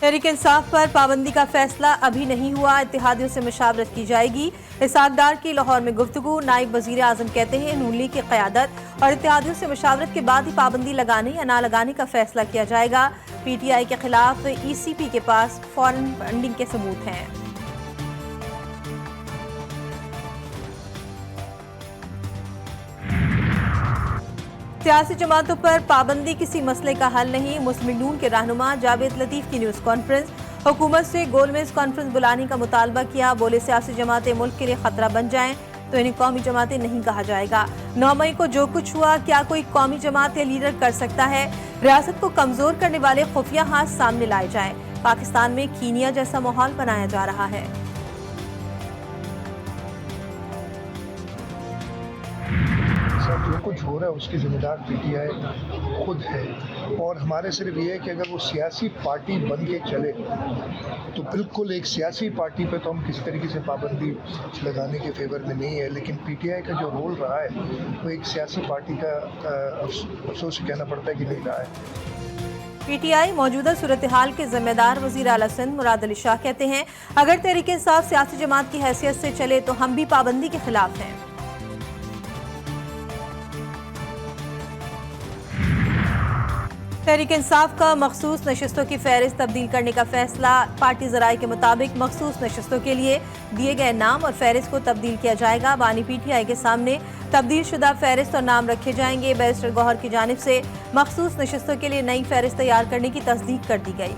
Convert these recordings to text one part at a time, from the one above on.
तहरीक इंसाफ पर पाबंदी का फैसला अभी नहीं हुआ, इत्तेहादियों से मशावरत की जाएगी। इसहाक डार की लाहौर में गुफ्तगू। नायब वजीर आजम कहते हैं नून लीग की क़यादत और इत्तेहादियों से मशावरत के बाद ही पाबंदी लगाने या ना लगाने का फैसला किया जाएगा। PTI के खिलाफ ECP के पास फॉरेन फंडिंग के सबूत हैं। सियासी जमातों पर पाबंदी किसी मसले का हल नहीं, मुस्लिम नून के रहनुमा जावेद लतीफ की न्यूज़ कॉन्फ्रेंस। हुकूमत से गोलमेज कॉन्फ्रेंस बुलाने का मुतालबा किया, बोले सियासी जमातें मुल्क के लिए खतरा बन जाएं तो इन्हें कौमी जमातें नहीं कहा जाएगा। 9 मई को जो कुछ हुआ क्या कोई कौमी जमात या लीडर कर सकता है? रियासत को कमजोर करने वाले खुफिया हाथ सामने लाए जाएं। पाकिस्तान में कीनिया जैसा माहौल बनाया जा रहा है। जो कुछ हो रहा है उसकी जिम्मेदार PTI खुद है, और हमारे सिर्फ ये है कि अगर वो सियासी पार्टी बन के चले तो बिल्कुल एक सियासी पार्टी पे तो हम किसी तरीके से पाबंदी लगाने के फेवर में नहीं है, लेकिन PTI का जो रोल रहा है वो एक सियासी पार्टी का अफसोस कहना पड़ता है कि नहीं रहा है। PTI मौजूदा सूरत हाल के जिम्मेदार वज़ीर आला सिंध मुराद अली शाह कहते हैं अगर तहरीक इंसाफ सियासी जमात की हैसियत से चले तो हम भी पाबंदी के खिलाफ हैं। तहरीक इंसाफ का मखसूस नशिस्तों की फहरिस्त तब्दील करने का फैसला। पार्टी ज़राए के मुताबिक मखसूस नशिस्तों के लिए दिए गए नाम और फहरिस्त को तब्दील किया जाएगा। बानी PTI के सामने तब्दील शुदा फहरिस्त और नाम रखे जाएंगे। बैरिस्टर गौहर की जानिब से मखसूस नशिस्तों के लिए नई फहरिस्त तैयार करने की तस्दीक कर दी गई।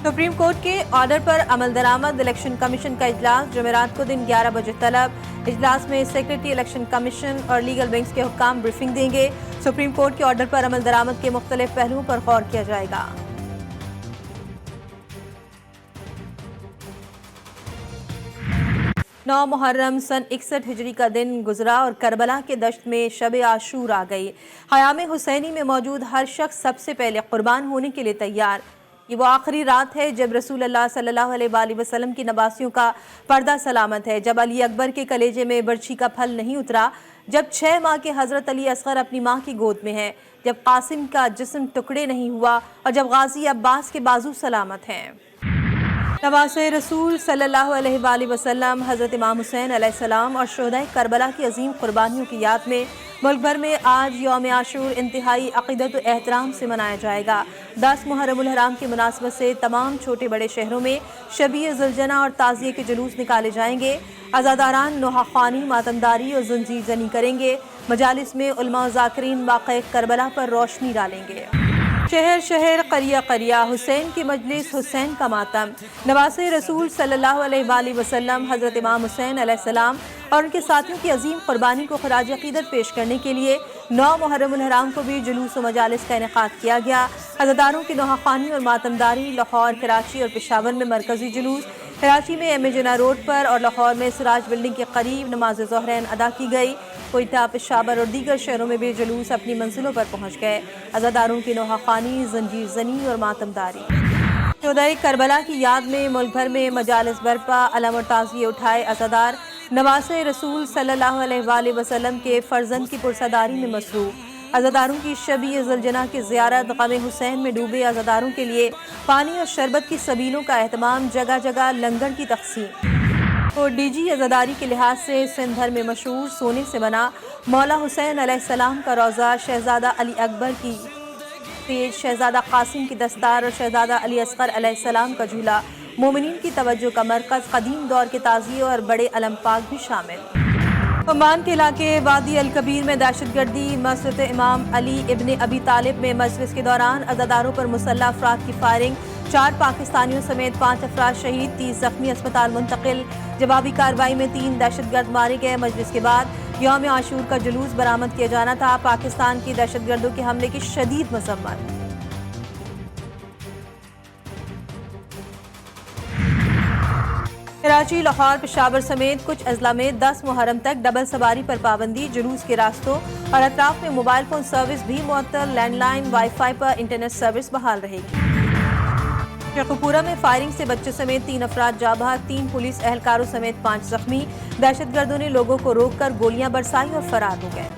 सुप्रीम कोर्ट के ऑर्डर पर अमल दरामद। इलेक्शन कमीशन का इजलास जुमेरात को दिन 11 बजे तलब। इजलास में सेक्रेटरी इलेक्शन कमीशन और लीगल विंग्स के हुक्काम ब्रीफिंग देंगे। सुप्रीम कोर्ट के ऑर्डर पर अमल दरामद के मुख्तलिफ पहलुओं पर गौर किया जाएगा। नौ मुहर्रम सन 61 हिजरी का दिन गुजरा और करबला के दश्त में शब आशूर आ गई। ख़याम हुसैनी में मौजूद हर शख्स सबसे पहले कुर्बान होने के लिए तैयार। ये वो आखिरी रात है जब रसूल अल्लाह सल्लल्लाहु अलैहि वसल्लम की नवासियों का पर्दा सलामत है, जब अली अकबर के कलेजे में बर्छी का फल नहीं उतरा, जब 6 माह के हज़रत अली असगर अपनी माँ की गोद में हैं, जब कासिम का जिस्म टुकड़े नहीं हुआ और जब गाजी अब्बास के बाजू सलामत हैं। नवासे रसूल सल्लल्लाहु अलैहि वसल्लम हज़रत इमाम हुसैन अलैहिस्सलाम और शुहदाए करबला की अजीम कुर्बानियों की याद में मुल्क भर में आज यौम आशूर इंतहाई अक़ीदत व एहतराम से मनाया जाएगा। 10 मुहर्रमुल हराम की मुनासबत से तमाम छोटे बड़े शहरों में शबीए ज़ुलजना और ताज़िये के जुलूस निकाले जाएंगे। अज़ादारान नोहाख़्वानी, मातमदारी और ज़ंजीर ज़नी करेंगे। मजालिस में उलमा व ज़ाकिरीन वाक़े करबला पर रोशनी डालेंगे। शहर शहर करिया करिया हुसैन की मजलिस, हुसैन का मातम। नवासे रसूल सल्लल्लाहु अलैहि वसल्लम हज़रत इमाम हुसैन अलैहिस्सलाम और उनके साथियों की अजीम कुर्बानी को खराज अक़ीदत पेश करने के लिए 9 मुहर्रमुल हराम को भी जुलूस व मजालिस का इनेकाद किया गया। अज़ादारों की नोहाख़्वानी और मातमदारी लाहौर, कराची और पेशावर में मरकज़ी जुलूस, कराची में M.A. जिन्ना रोड पर और लाहौर में सिराज बिल्डिंग के करीब नमाज ज़ोहरैन अदा की गई। कोयटा, पेशावर और दीगर शहरों में भी जुलूस अपनी मंजिलों पर पहुँच गए। अज़ादारों की नोहाख़्वानी, ज़ंजीर ज़नी और मातमदारी। शुहदाए करबला की याद में मुल्क भर में मजालिस बरपा, अलम और ताज़िये उठाए। अज़ादार नवासे रसूल सल्लल्लाहु अलैहि वसल्लम के फ़र्जंद की पुरसदारी में मसरूफ़। अज़ादारों की शबीए ज़ुलजना की ज़ियारत, ग़म हुसैन में डूबे अज़ादारों के लिए पानी और शरबत की सबीलों का एहतमाम, जगह जगह लंगर की तक़सीम। और DG अज़ादारी के लिहाज से सिंध भर में मशहूर सोने से बना मौला हुसैन अलैहिस्सलाम का रोज़ा, शहज़ादा अली अकबर की तेज, शहज़ादा कासिम की दस्तार और शहज़ादा अली असगर अलैहिस्सलाम का झूला मोमिनीन की तवज्जो का मरकज़, कदीम दौर के ताज़िये और बड़े अलम पाक भी शामिल। ओमान के इलाके वादी अल कबीर में दहशतगर्दी, मस्जिद इमाम अली इब्ने अबी तालिब में मजलिस के दौरान अज़ादारों पर मुसल्लह अफराद की फायरिंग, 4 पाकिस्तानियों समेत 5 अफराद शहीद, 30 ज़ख्मी, अस्पताल मुंतकिल। जवाबी कार्रवाई में 3 दहशतगर्द मारे गए। मजलिस के बाद यौम आशूर का जुलूस बरामद किया जाना था। पाकिस्तान की दहशतगर्दों के हमले की शदीद मज़म्मत। कराची, लाहौर, पेशावर समेत कुछ अजला में 10 मुहर्रम तक डबल सवारी पर पाबंदी। जुलूस के रास्तों और अतराफ में मोबाइल फोन सर्विस भी मुअत्तल। लैंडलाइन, वाईफाई पर इंटरनेट सर्विस बहाल रहेगी। शेखुपुरा में फायरिंग से बच्चों समेत 3 अफराद जाँ बहक, 3 पुलिस एहलकारों समेत 5 जख्मी। दहशतगर्दों ने लोगों को रोककर गोलियां बरसाई और फरार हो गए।